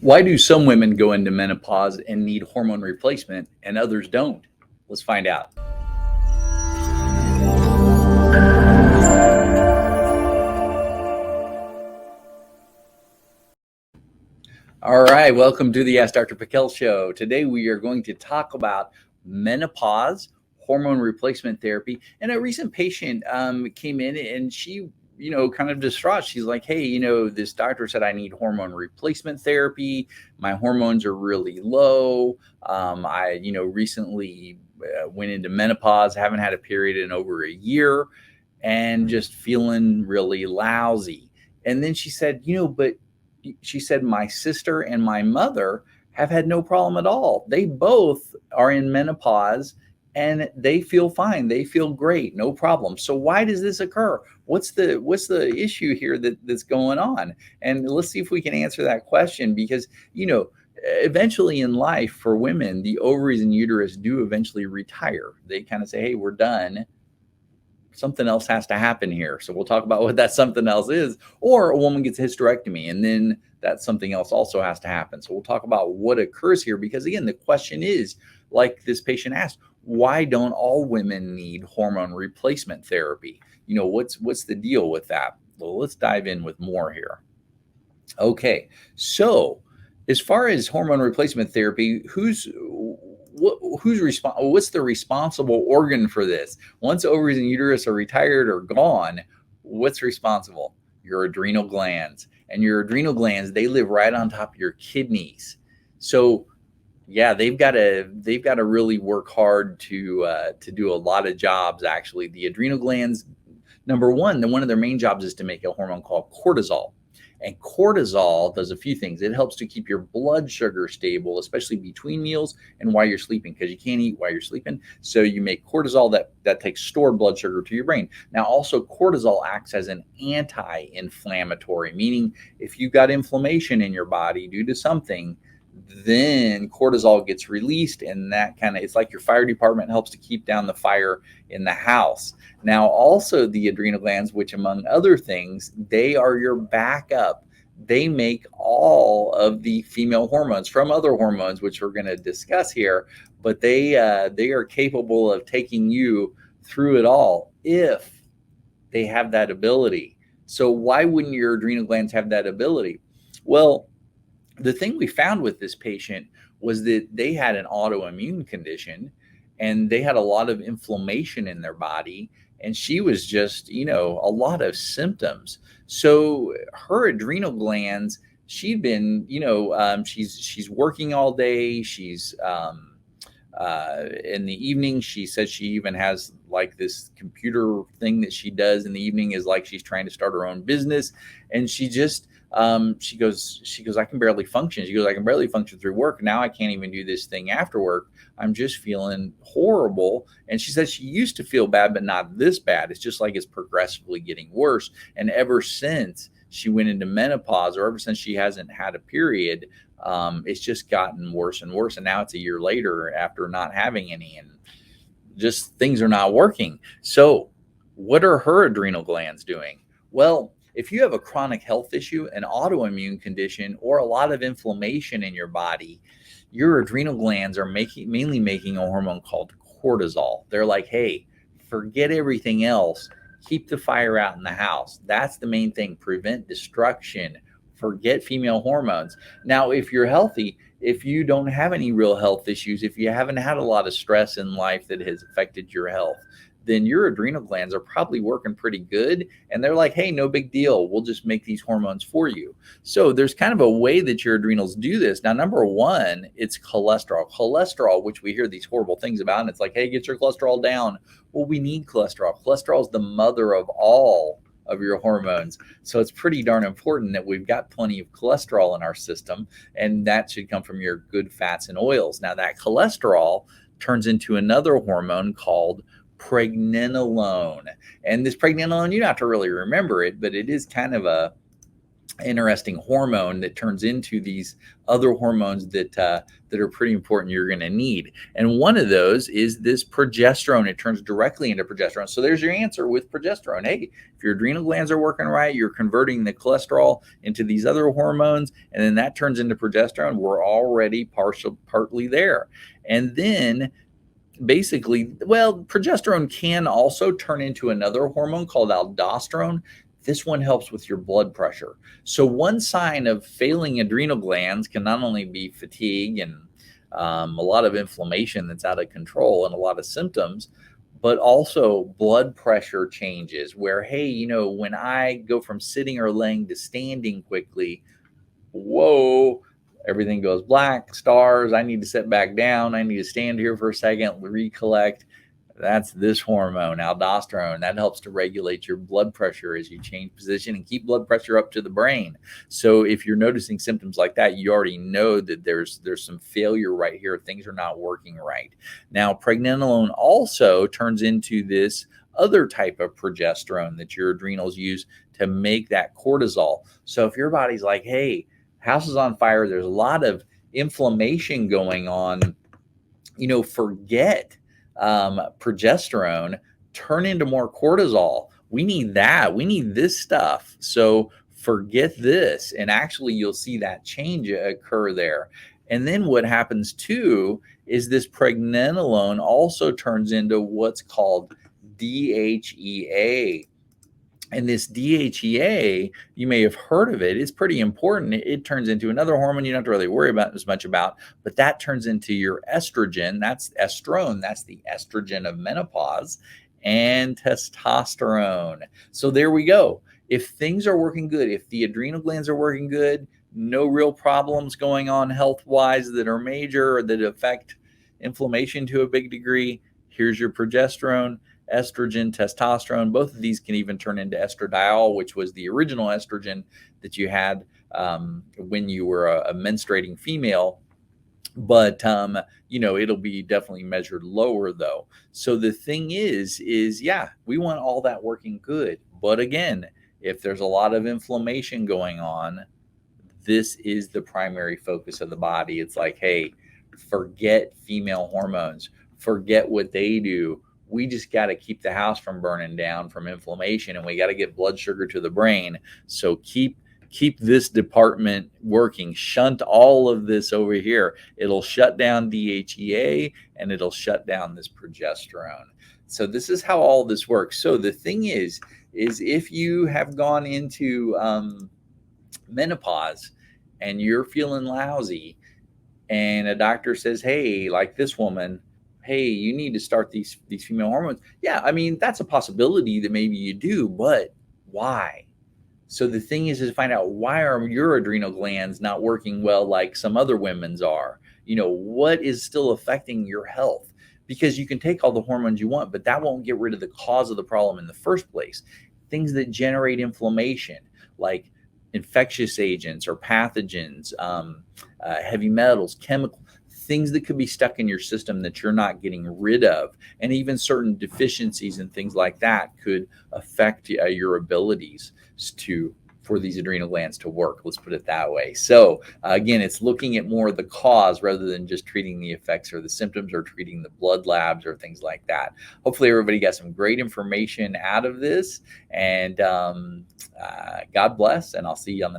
Why do some women go into menopause and need hormone replacement and others don't? Let's find out. All right, welcome to the Ask Dr. Pickel show. Today we are going to talk about menopause, hormone replacement therapy. And a recent patient came in and she, kind of distraught. She's like, hey, this doctor said I need hormone replacement therapy. My hormones are really low. I, recently went into menopause, haven't had a period in over a year and just feeling really lousy. And then she said, but she said, my sister and my mother have had no problem at all. They both are in menopause and they feel fine. They feel great, no problem. So why does this occur? What's the issue here that's going on? And let's see if we can answer that question, because, eventually in life for women, the ovaries and uterus do eventually retire. They kind of say, hey, we're done. Something else has to happen here. So we'll talk about what that something else is. Or a woman gets a hysterectomy and then that something else also has to happen. So we'll talk about what occurs here, because again, the question is, like this patient asked, why don't all women need hormone replacement therapy? What's the deal with that? Well, let's dive in with more here. Okay, so as far as hormone replacement therapy, what's the responsible organ for this? Once ovaries and uterus are retired or gone, what's responsible? Your adrenal glands. And your adrenal glands, they live right on top of your kidneys. So yeah, they've got to really work hard to do a lot of jobs. Actually, the adrenal glands, number one of their main jobs is to make a hormone called cortisol. And cortisol does a few things. It helps to keep your blood sugar stable, especially between meals and while you're sleeping, because you can't eat while you're sleeping. So you make cortisol that takes stored blood sugar to your brain. Now, also cortisol acts as an anti-inflammatory, meaning if you've got inflammation in your body due to something, then cortisol gets released, and that it's like your fire department helps to keep down the fire in the house. Now, also the adrenal glands, which among other things, they are your backup. They make all of the female hormones from other hormones, which we're going to discuss here, but they are capable of taking you through it all if they have that ability. So why wouldn't your adrenal glands have that ability? Well, the thing we found with this patient was that they had an autoimmune condition and they had a lot of inflammation in their body. And she was just, a lot of symptoms. So her adrenal glands, she'd been, she's working all day. She's in the evening, she says she even has like this computer thing that she does in the evening, is like she's trying to start her own business. And she just, she goes, I can barely function. She goes, I can barely function through work. Now I can't even do this thing after work. I'm just feeling horrible. And she said she used to feel bad, but not this bad. It's just like it's progressively getting worse. And ever since she went into menopause, or ever since she hasn't had a period, it's just gotten worse and worse. And now it's a year later after not having any, and just things are not working. So what are her adrenal glands doing? Well, if you have a chronic health issue, an autoimmune condition, or a lot of inflammation in your body, your adrenal glands are mainly making a hormone called cortisol. They're like, hey, forget everything else. Keep the fire out in the house. That's the main thing. Prevent destruction. Forget female hormones. Now, if you're healthy, if you don't have any real health issues, if you haven't had a lot of stress in life that has affected your health, then your adrenal glands are probably working pretty good. And they're like, hey, no big deal. We'll just make these hormones for you. So there's kind of a way that your adrenals do this. Now, number one, it's cholesterol. Cholesterol, which we hear these horrible things about, and it's like, hey, get your cholesterol down. Well, we need cholesterol. Cholesterol is the mother of all of your hormones. So it's pretty darn important that we've got plenty of cholesterol in our system, and that should come from your good fats and oils. Now, that cholesterol turns into another hormone called pregnenolone. And this pregnenolone, you don't have to really remember it, but it is kind of a interesting hormone that turns into these other hormones that are pretty important you're going to need. And one of those is this progesterone. It turns directly into progesterone. So there's your answer with progesterone. Hey, if your adrenal glands are working right, you're converting the cholesterol into these other hormones, and then that turns into progesterone. We're already partly there. And then basically, well, progesterone can also turn into another hormone called aldosterone. This one helps with your blood pressure. So one sign of failing adrenal glands can not only be fatigue and a lot of inflammation that's out of control and a lot of symptoms, but also blood pressure changes where, hey, when I go from sitting or laying to standing quickly, whoa, everything goes black, stars. I need to sit back down. I need to stand here for a second, recollect. That's this hormone, aldosterone. That helps to regulate your blood pressure as you change position and keep blood pressure up to the brain. So if you're noticing symptoms like that, you already know that there's some failure right here. Things are not working right. Now, pregnenolone also turns into this other type of progesterone that your adrenals use to make that cortisol. So if your body's like, hey, house is on fire, there's a lot of inflammation going on, forget progesterone, turn into more cortisol. We need that. We need this stuff. So forget this. And actually, you'll see that change occur there. And then what happens too is this pregnenolone also turns into what's called DHEA. And this DHEA, you may have heard of it. It's pretty important. It turns into another hormone you don't have to really worry about as much about, but that turns into your estrogen. That's estrone. That's the estrogen of menopause, and testosterone. So there we go. If things are working good, if the adrenal glands are working good, no real problems going on health-wise that are major or that affect inflammation to a big degree, here's your progesterone, estrogen, testosterone. Both of these can even turn into estradiol, which was the original estrogen that you had when you were a menstruating female. But it'll be definitely measured lower though. So the thing is yeah, we want all that working good. But again, if there's a lot of inflammation going on, this is the primary focus of the body. It's like, hey, forget female hormones, forget what they do. We just got to keep the house from burning down from inflammation, and we got to get blood sugar to the brain. So keep this department working. Shunt all of this over here. It'll shut down DHEA and it'll shut down this progesterone. So this is how all this works. So the thing is if you have gone into menopause and you're feeling lousy and a doctor says, hey, like this woman, hey, you need to start these female hormones. Yeah, I mean, that's a possibility that maybe you do, but why? So the thing is to find out, why are your adrenal glands not working well like some other women's are? What is still affecting your health? Because you can take all the hormones you want, but that won't get rid of the cause of the problem in the first place. Things that generate inflammation, like infectious agents or pathogens, heavy metals, chemicals, things that could be stuck in your system that you're not getting rid of, and even certain deficiencies and things like that could affect your abilities for these adrenal glands to work. Let's put it that way. So again, it's looking at more of the cause rather than just treating the effects or the symptoms or treating the blood labs or things like that. Hopefully everybody got some great information out of this, and God bless, and I'll see you on the